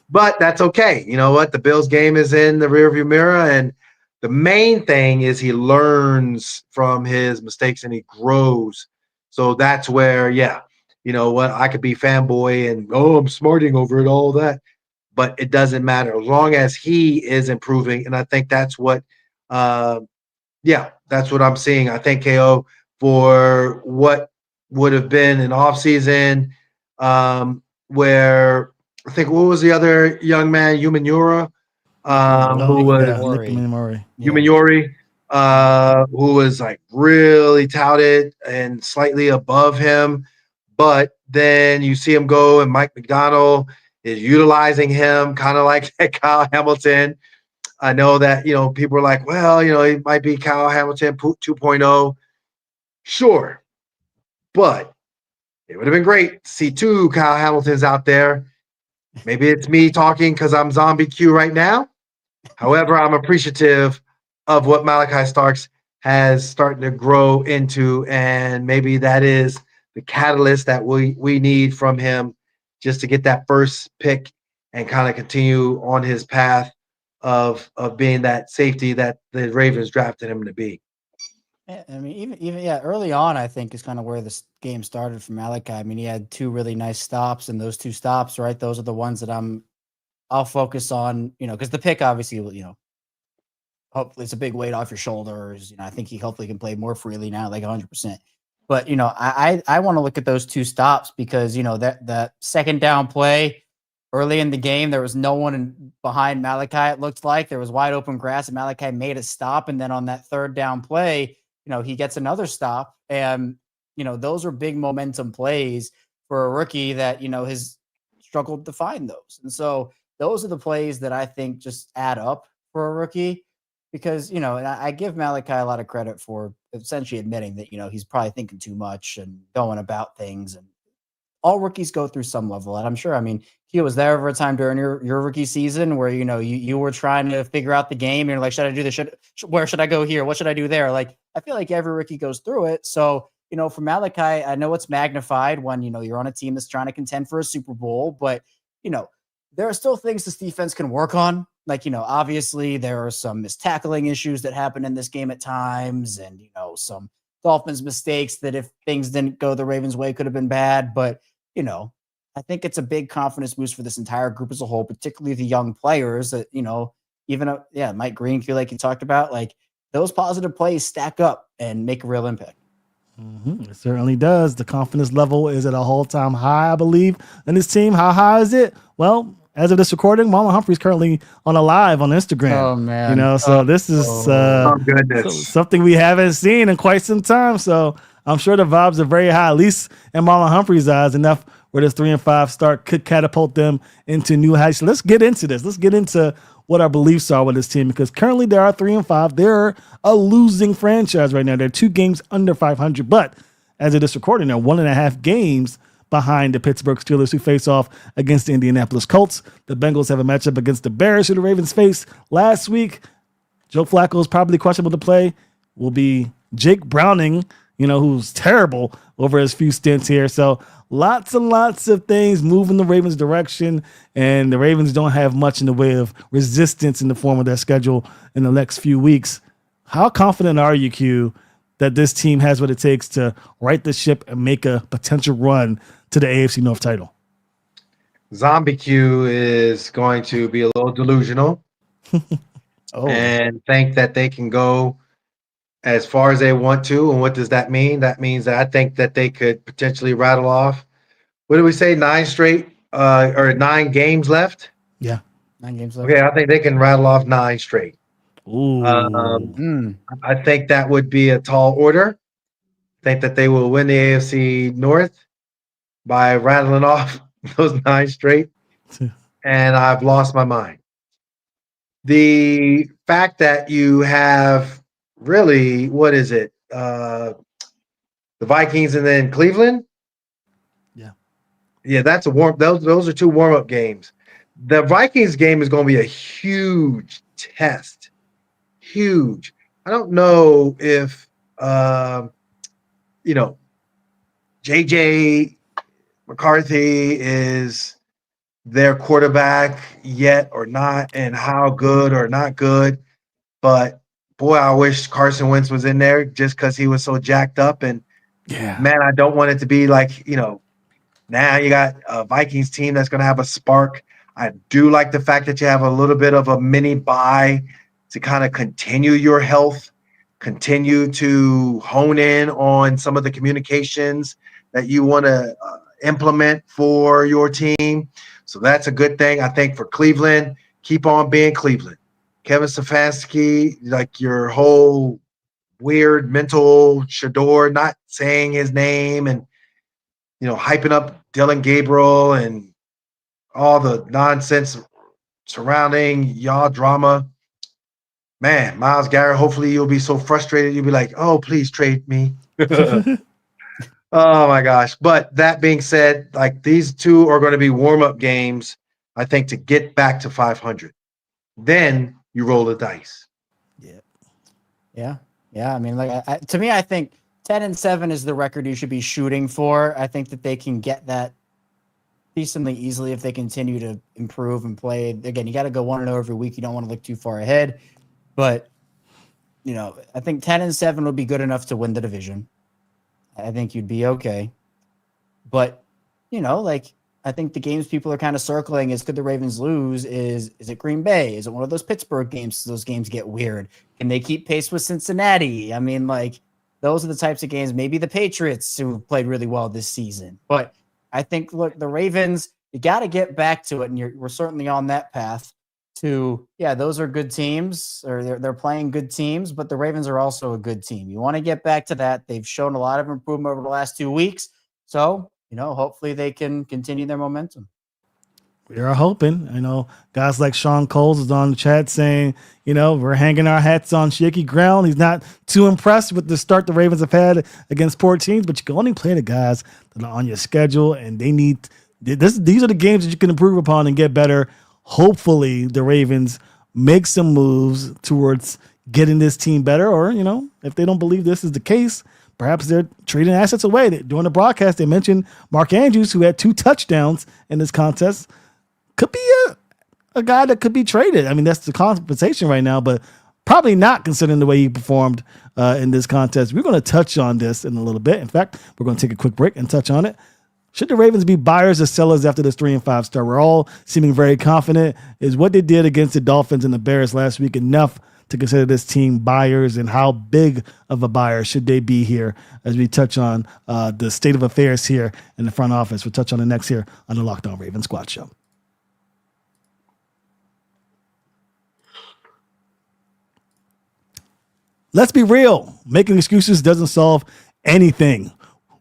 But that's okay. You know what? The Bills game is in the rearview mirror, and the main thing is he learns from his mistakes and he grows. So that's where, yeah, you know what? I could be fanboy and, I'm smarting over it, all that. But it doesn't matter as long as he is improving. And I think that's what, that's what I'm seeing. I think KO, for what would have been an offseason where I think, what was the other young man, Umanura, who was like really touted and slightly above him. But then you see him go, and Mike McDonald is utilizing him kind of like Kyle Hamilton. I know that, people are like, well, he might be Kyle Hamilton 2.0. Sure. But it would have been great to see two Kyle Hamiltons out there. Maybe it's me talking because I'm zombie Q right now. However, I'm appreciative of what Malachi Starks has started to grow into, and maybe that is the catalyst that we need from him just to get that first pick and kind of continue on his path of being that safety that the Ravens drafted him to be. Yeah, I mean, even early on, I think is kind of where this game started for Malachi. I mean, he had two really nice stops, and those two stops, right? Those are the ones that I'll focus on, because the pick obviously will, hopefully it's a big weight off your shoulders. I think he hopefully can play more freely now, like 100%. But, I want to look at those two stops because, that second down play, early in the game, there was no one behind Malachi. It looked like there was wide open grass, and Malachi made a stop. And then on that third down play, he gets another stop. And, those are big momentum plays for a rookie that, has struggled to find those. And so those are the plays that I think just add up for a rookie because, and I give Malachi a lot of credit for essentially admitting that, he's probably thinking too much and going about things. And all rookies go through some level. And I'm sure, he was there over a time during your rookie season where, you were trying to figure out the game. And you're like, should I do this? Where should I go here? What should I do there? Like, I feel like every rookie goes through it. So, for Malachi, I know it's magnified when, you're on a team that's trying to contend for a Super Bowl, but, there are still things this defense can work on. Like, obviously there are some missed tackling issues that happen in this game at times and, some Dolphins mistakes that if things didn't go the Ravens way could have been bad. But, I think it's a big confidence boost for this entire group as a whole, particularly the young players that, even, Mike Greenfield, like you talked about, like those positive plays stack up and make a real impact. It certainly does. The confidence level is at a all-time high, I believe, in this team. How high is it? Well, as of this recording, Marlon Humphrey's currently on a live on Instagram. Oh, man. So this is something we haven't seen in quite some time. So I'm sure the vibes are very high, at least in Marlon Humphrey's eyes, enough where this 3-5 start could catapult them into new heights. So let's get into this. Let's get into what our beliefs are with this team, because currently they are 3-5. They're a losing franchise right now. They're 2 games under 500, but as of this recording, they're 1.5 games behind the Pittsburgh Steelers, who face off against the Indianapolis Colts. The Bengals have a matchup against the Bears, who the Ravens faced last week. Joe Flacco is probably questionable to play. Will be Jake Browning, who's terrible over his few stints here. So lots and lots of things moving the Ravens' direction, and the Ravens don't have much in the way of resistance in the form of their schedule in the next few weeks. How confident are you, Q, that this team has what it takes to right the ship and make a potential run to the AFC North title? Zombie Q is going to be a little delusional and think that they can go as far as they want to. And what does that mean? That means that I think that they could potentially rattle off, what did we say, 9 straight or 9 games left? Yeah. 9 games left. Okay, I think they can rattle off 9 straight. Ooh. I think that would be a tall order. I think that they will win the AFC North by rattling off those 9 straight. And I've lost my mind. The fact that you have really, what is it? The Vikings and then Cleveland. Yeah, that's a warm. Those are 2 warm-up games. The Vikings game is going to be a huge test. Huge. I don't know if JJ McCarthy is their quarterback yet or not, and how good or not good. But boy, I wish Carson Wentz was in there just because he was so jacked up. And man, I don't want it to be like, now you got a Vikings team that's going to have a spark. I do like the fact that you have a little bit of a mini bye to kind of continue your health, continue to hone in on some of the communications that you want to implement for your team. So that's a good thing. I think for Cleveland, keep on being Cleveland. Kevin Stefanski, like your whole weird mental Shador, not saying his name and, hyping up Dylan Gabriel and all the nonsense surrounding y'all drama. Man, Myles Garrett, hopefully you'll be so frustrated. You'll be like, oh, please trade me. Oh, my gosh. But that being said, like these 2 are going to be warm-up games, I think, to get back to 500. Then you roll the dice. Yeah. I mean, like to me, I think 10-7 is the record you should be shooting for. I think that they can get that decently easily if they continue to improve and play. Again, you got to go 1-0 every week. You don't want to look too far ahead. But, I think 10-7 would be good enough to win the division. I think you'd be okay. But, I think the games people are kind of circling is, could the Ravens lose? Is it Green Bay? Is it one of those Pittsburgh games? Those games get weird. Can they keep pace with Cincinnati? I mean, like, those are the types of games. Maybe the Patriots, who played really well this season. But I think, look, the Ravens, you got to get back to it. And we're certainly on that path to, yeah, those are good teams, or they're playing good teams, but the Ravens are also a good team. You want to get back to that. They've shown a lot of improvement over the last 2 weeks. So, hopefully they can continue their momentum. We are hoping. I know guys like Sean Coles is on the chat saying, we're hanging our hats on shaky ground. He's not too impressed with the start the Ravens have had against poor teams, but you can only play the guys that are on your schedule, and they need this. These are the games that you can improve upon and get better. Hopefully the Ravens make some moves towards getting this team better, or, if they don't believe this is the case, perhaps they're trading assets away. During the broadcast, they mentioned Mark Andrews, who had 2 touchdowns in this contest, could be a guy that could be traded. I mean, that's the conversation right now, but probably not considering the way he performed in this contest. We're going to touch on this in a little bit. In fact, we're going to take a quick break and touch on it. Should the Ravens be buyers or sellers after this 3-5 start? We're all seeming very confident. Is what they did against the Dolphins and the Bears last week enough to consider this team buyers, and how big of a buyer should they be here as we touch on the state of affairs here in the front office? We'll touch on it next here on the Locked On Ravens Squad Show. Let's be real. Making excuses doesn't solve anything.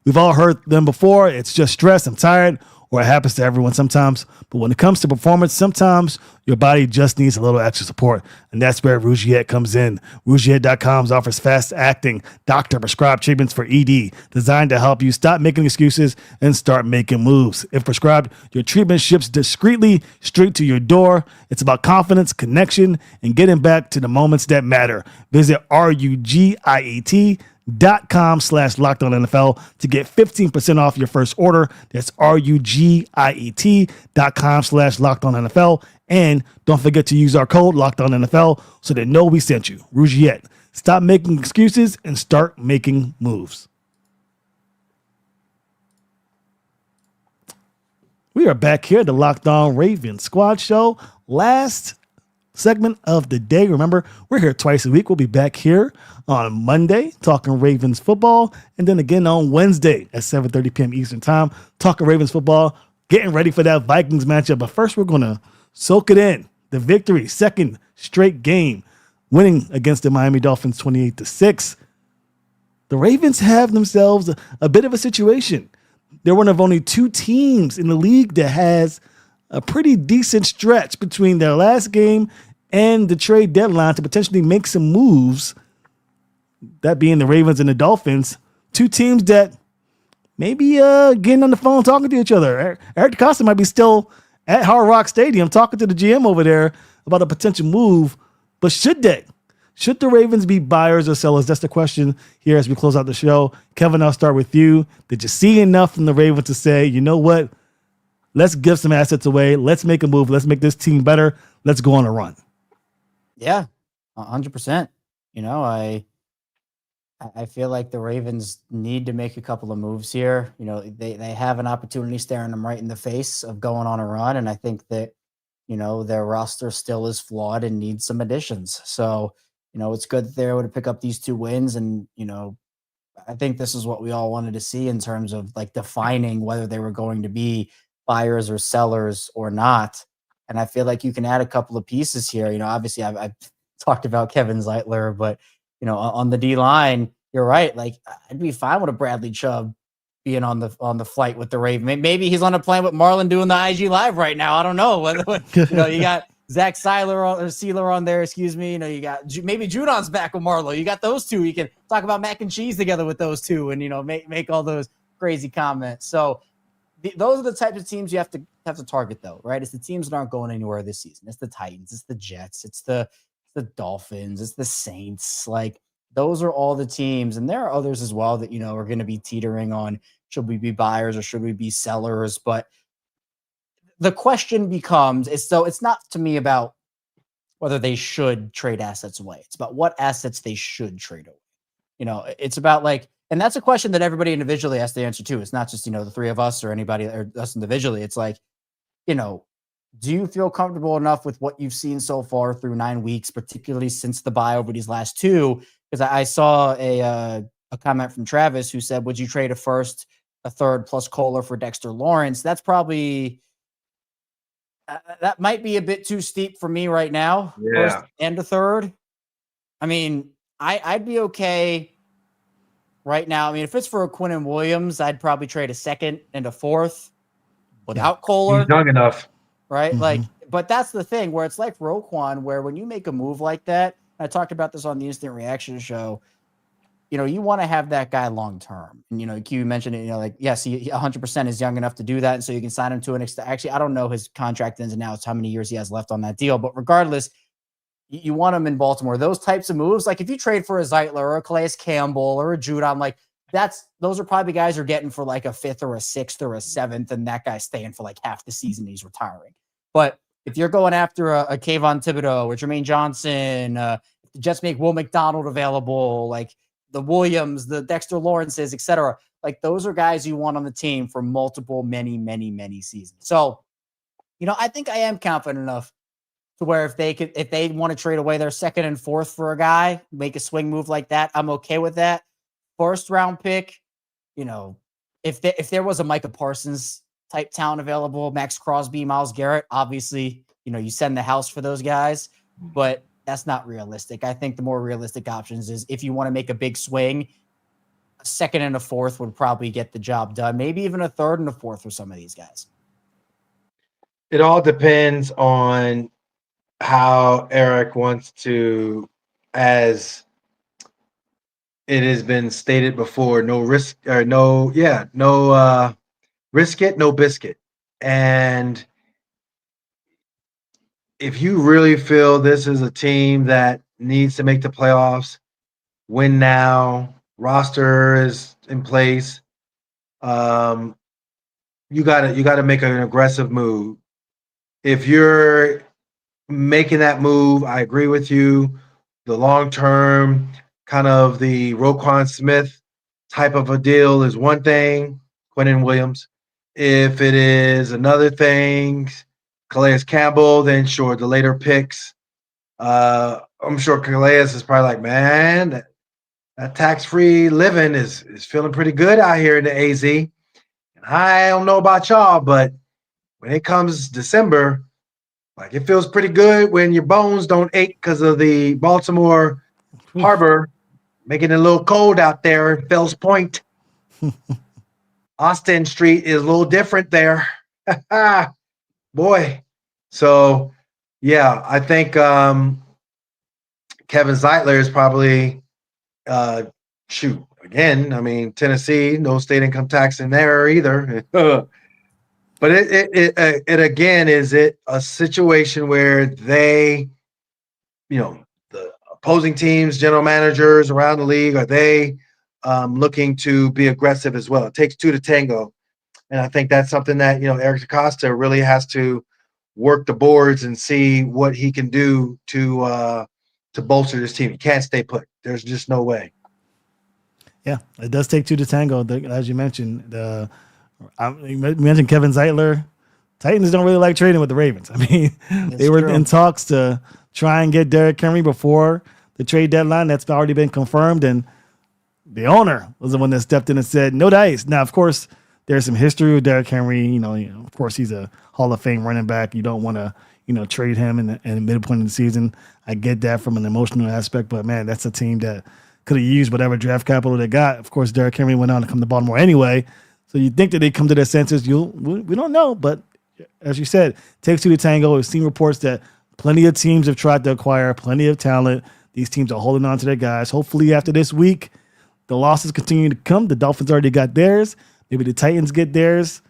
We've all heard them before. It's just stress. I'm tired. Or it happens to everyone sometimes. But when it comes to performance, sometimes your body just needs a little extra support. And that's where Rashod comes in. Rashod.com offers fast-acting, doctor-prescribed treatments for ED designed to help you stop making excuses and start making moves. If prescribed, your treatment ships discreetly straight to your door. It's about confidence, connection, and getting back to the moments that matter. Visit RUGIET.com/LockedOnNFL to get 15% off your first order. That's RUGIET.com/LockedOnNFL. And don't forget to use our code LockedOnNFL so they know we sent you. Rashod. Stop making excuses and start making moves. We are back here at the Locked On Ravens Squad Show. Last segment of the day. Remember, we're here twice a week. We'll be back here on Monday talking Ravens football, and then again on Wednesday at 7:30 p.m. Eastern time talking Ravens football, getting ready for that Vikings matchup. But first, we're going to soak it in. The victory, second straight game, winning against the Miami Dolphins 28-6. The Ravens have themselves a bit of a situation. They're one of only 2 teams in the league that has a pretty decent stretch between their last game and the trade deadline to potentially make some moves, that being the Ravens and the Dolphins. 2 teams that maybe getting on the phone talking to each other. Eric DeCosta might be still at Hard Rock Stadium talking to the GM over there about a potential move. But should they? Should the Ravens be buyers or sellers? That's the question here as we close out the show. Kevin, I'll start with you. Did you see enough from the Ravens to say, you know what? Let's give some assets away. Let's make a move. Let's make this team better. Let's go on a run. Yeah, 100%. I feel like the Ravens need to make a couple of moves here. They have an opportunity staring them right in the face of going on a run. And I think that, their roster still is flawed and needs some additions. So, it's good that they're able to pick up these 2 wins. And, I think this is what we all wanted to see in terms of like defining whether they were going to be buyers or sellers or not. And I feel like you can add a couple of pieces here. Obviously I've talked about Kevin Zeitler, but on the D line, you're right. Like I'd be fine with a Bradley Chubb being on the flight with the Ravens. Maybe he's on a plane with Marlon doing the IG live right now. I don't know. You got Zach Sealer on there. Excuse me. You got maybe Judon's back with Marlo. You got those 2. You can talk about mac and cheese together with those 2, and make all those crazy comments. So those are the types of teams you have to target, though, right? It's the teams that aren't going anywhere this season. It's the Titans. It's the Jets. It's the Dolphins. It's the Saints. Like those are all the teams, and there are others as well that are going to be teetering on should we be buyers or should we be sellers. But the question becomes: it's not to me about whether they should trade assets away. It's about what assets they should trade away. It's about and that's a question that everybody individually has to answer too. It's not just, the 3 of us or anybody or us individually. It's like, do you feel comfortable enough with what you've seen so far through 9 weeks, particularly since the bye over these last 2? Because I saw a comment from Travis who said, would you trade a first, a third plus Kohler for Dexter Lawrence? That's probably that might be a bit too steep for me right now. Yeah. First and a third. I mean, I'd be okay right now. I mean, if it's for a Quinnen Williams, I'd probably trade a second and a fourth without Kohler. He's young enough. Right? Mhm. Like, but that's the thing where it's like Roquan, where when you make a move like that, I talked about this on the Instant Reaction show, you want to have that guy long term. And, Q mentioned it, like, yes, he 100% is young enough to do that. And so you can sign him to an extent. Actually, I don't know his contract ins and outs, how many years he has left on that deal. But regardless, you want him in Baltimore. Those types of moves, like if you trade for a Zeitler or a Calais Campbell or a Judon, like those are probably guys you're getting for like a fifth or a sixth or a seventh, and that guy's staying for like half the season and he's retiring. But if you're going after a Kayvon Thibodeau or Jermaine Johnson, the Jets make Will McDonald available, like the Williams, the Dexter Lawrences, etc. Like those are guys you want on the team for multiple, many, many, many seasons. So, I think I am confident enough to where if they want to trade away their second and fourth for a guy, make a swing move like that, I'm okay with that. First round pick, if there was a Micah Parsons type talent available, Max Crosby, Myles Garrett, obviously, you send the house for those guys, but that's not realistic. I think the more realistic options is if you want to make a big swing, a second and a fourth would probably get the job done. Maybe even a third and a fourth for some of these guys. It all depends on how Eric wants to, as it has been stated before, no risk or no risk it, no biscuit. And if you really feel this is a team that needs to make the playoffs, win now, roster is in place, you gotta make an aggressive move. If you're making that move, I agree with you. The long term, kind of the Roquan Smith type of a deal is one thing, Quinnen Williams. If it is another thing, Calais Campbell, then sure, the later picks. I'm sure Calais is probably like, man, that tax-free living is feeling pretty good out here in the AZ. And I don't know about y'all, but when it comes December, like it feels pretty good when your bones don't ache because of the Baltimore harbor making it a little cold out there in Fells Point. Austin Street is a little different there. Boy. So, yeah, I think Kevin Zeitler is probably again, I mean, Tennessee, no state income tax in there either. But it again, is it a situation where they, the opposing teams, general managers around the league, are they looking to be aggressive as well? It takes two to tango. And I think that's something that, Eric DaCosta really has to work the boards and see what he can do to bolster this team. He can't stay put. There's just no way. Yeah, it does take two to tango. As you mentioned, you mentioned Kevin Zeitler. Titans don't really like trading with the Ravens. I mean, they were in talks to try and get Derrick Henry before the trade deadline. That's already been confirmed. And the owner was the one that stepped in and said, no dice. Now, of course, there's some history with Derrick Henry. Of course, he's a Hall of Fame running back. You don't want to, trade him in the midpoint of the season. I get that from an emotional aspect. But, man, that's a team that could have used whatever draft capital they got. Of course, Derrick Henry went on to come to Baltimore anyway. So you think that they come to their senses. We don't know. But as you said, takes two to tango. We've seen reports that plenty of teams have tried to acquire plenty of talent. These teams are holding on to their guys. Hopefully after this week, the losses continue to come. The Dolphins already got theirs. Maybe the Titans get theirs.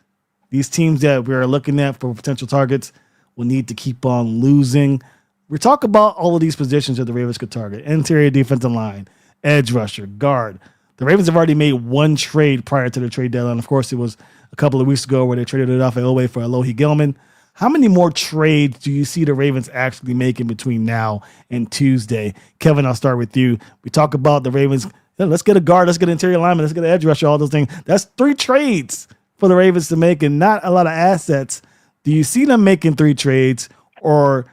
These teams that we're looking at for potential targets will need to keep on losing. We talk about all of these positions that the Ravens could target. Interior defensive line, edge rusher, guard. The Ravens have already made one trade prior to the trade deadline. Of course, it was a couple of weeks ago where they traded it off at Elway for Alohi Gilman. How many more trades do you see the Ravens actually making between now and Tuesday? Kevin, I'll start with you. We talk about the Ravens. Let's get a guard. Let's get an interior lineman. Let's get an edge rusher, all those things. That's 3 trades for the Ravens to make and not a lot of assets. Do you see them making 3 trades, or,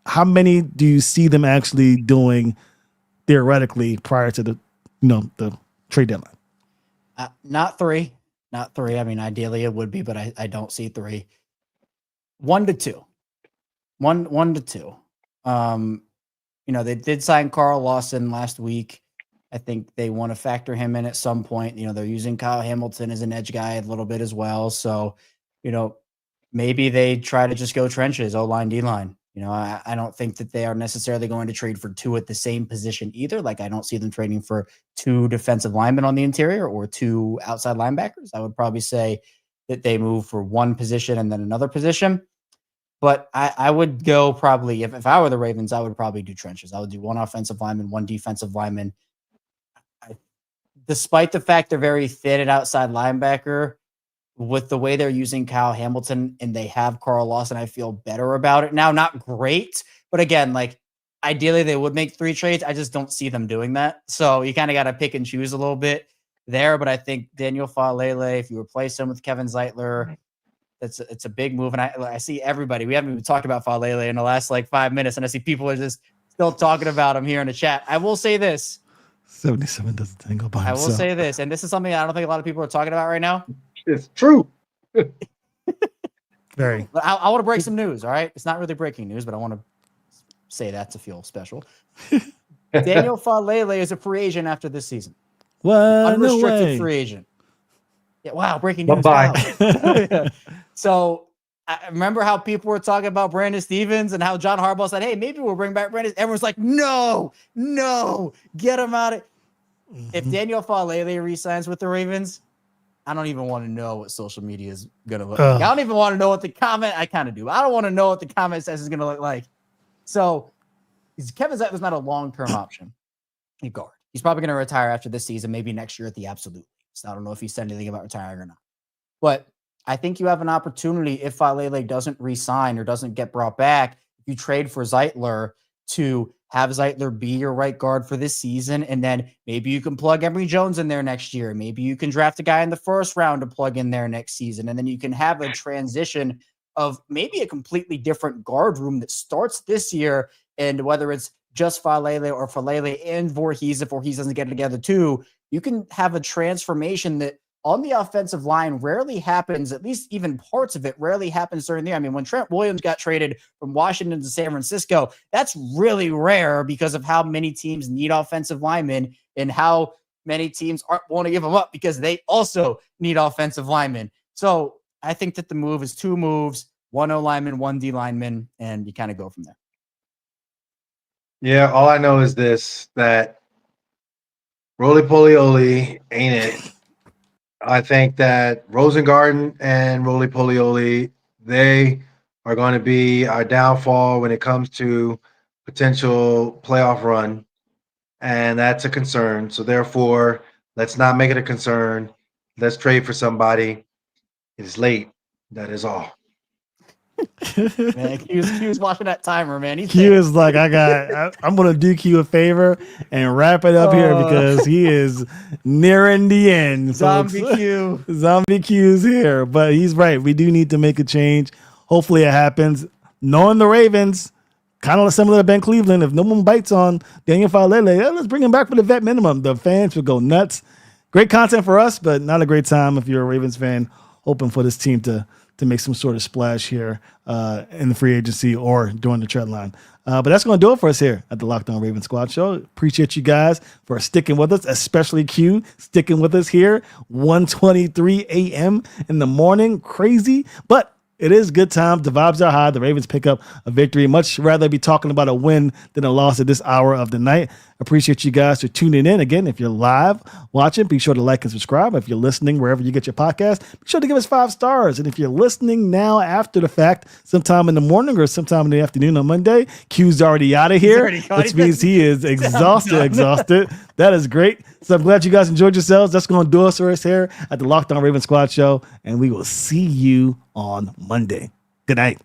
how many do you see them actually doing theoretically prior to the trade deadline? Not three. I mean, ideally it would be, but I don't see 3. 1 to 2. 1 to 2. They did sign Carl Lawson last week. I think they want to factor him in at some point. They're using Kyle Hamilton as an edge guy a little bit as well. So, maybe they try to just go trenches, O-line, D-line. I don't think that they are necessarily going to trade for 2 at the same position either. Like, I don't see them trading for 2 defensive linemen on the interior or 2 outside linebackers. I would probably say that they move for 1 position and then another position. But I would go probably, if I were the Ravens, I would probably do trenches. I would do 1 offensive lineman, 1 defensive lineman. Despite the fact they're very thin at outside linebacker, with the way they're using Kyle Hamilton and they have Carl Lawson, I feel better about it now. Not great, but again, like ideally they would make 3 trades. I just don't see them doing that. So you kind of got to pick and choose a little bit there. But I think Daniel Falele, if you replace him with Kevin Zeitler, it's a big move. And I see everybody. We haven't even talked about Falele in the last 5 minutes, and I see people are just still talking about him here in the chat. I will say this. 77 doesn't tangle by himself. I will say this, and this is something I don't think a lot of people are talking about right now. It's true. Very. But I want to break some news, all right? It's not really breaking news, but I want to say that to feel special. Daniel Falele is a free agent after this season. What? Unrestricted free agent. Yeah, wow, breaking news. Bye-bye. Wow. So I remember how people were talking about Brandon Stevens and how John Harbaugh said, hey, maybe we'll bring back Brandon. Everyone's like, no, get him out of. If Daniel Falele re-signs with the Ravens, I don't even want to know what social media is going to look like. I don't even want to know what the comment, I kind of do. I don't want to know what the comment says is going to look like. So Kevin Zeitler's not a long-term option. Guard. He's probably going to retire after this season, maybe next year at the absolute least. I don't know if he said anything about retiring or not. But I think you have an opportunity if Falele doesn't re-sign or doesn't get brought back, if you trade for Zeitler, to have Zeitler be your right guard for this season. And then maybe you can plug Emory Jones in there next year. Maybe you can draft a guy in the first round to plug in there next season. And then you can have a transition of maybe a completely different guard room that starts this year. And whether it's just Falele or Falele and Voorhees, if Voorhees doesn't get it together too, you can have a transformation that on the offensive line rarely happens, at least even parts of it rarely happens during the year. I mean, when Trent Williams got traded from Washington to San Francisco, that's really rare because of how many teams need offensive linemen and how many teams aren't willing to give them up because they also need offensive linemen. So I think that the move is 2 moves, 1 O lineman, 1 D lineman, and you kind of go from there. Yeah, all I know is this, that roly-poly-oly ain't it. I think that Rosengarten and roly-poly-oly, they are going to be our downfall when it comes to potential playoff run, and that's a concern. So therefore, let's not make it a concern. Let's trade for somebody. It is late. That is all. Man, Q's watching that timer, man. Q is like, I'm going to do Q a favor and wrap it up here because he is nearing the end. Zombie folks. Q. Zombie Q is here, but he's right. We do need to make a change. Hopefully it happens. Knowing the Ravens, kind of similar to Ben Cleveland, if no one bites on Daniel Falele, let's bring him back for the vet minimum. The fans would go nuts. Great content for us, but not a great time if you're a Ravens fan hoping for this team to make some sort of splash here in the free agency or during the trade line. But that's going to do it for us here at the Locked On Ravens Squad Show. Appreciate you guys for sticking with us, especially Q sticking with us here. 1:23 a.m. in the morning. Crazy, but it is good times. The vibes are high. The Ravens pick up a victory. Much rather be talking about a win than a loss at this hour of the night. Appreciate you guys for tuning in. Again, if you're live watching, be sure to like and subscribe. If you're listening wherever you get your podcast, be sure to give us 5 stars. And if you're listening now after the fact, sometime in the morning or sometime in the afternoon on Monday, Q's already out of here, which means he is exhausted. That is great. So I'm glad you guys enjoyed yourselves. That's going to do us for us here at the Locked On Ravens Squad Show. And we will see you on Monday. Good night.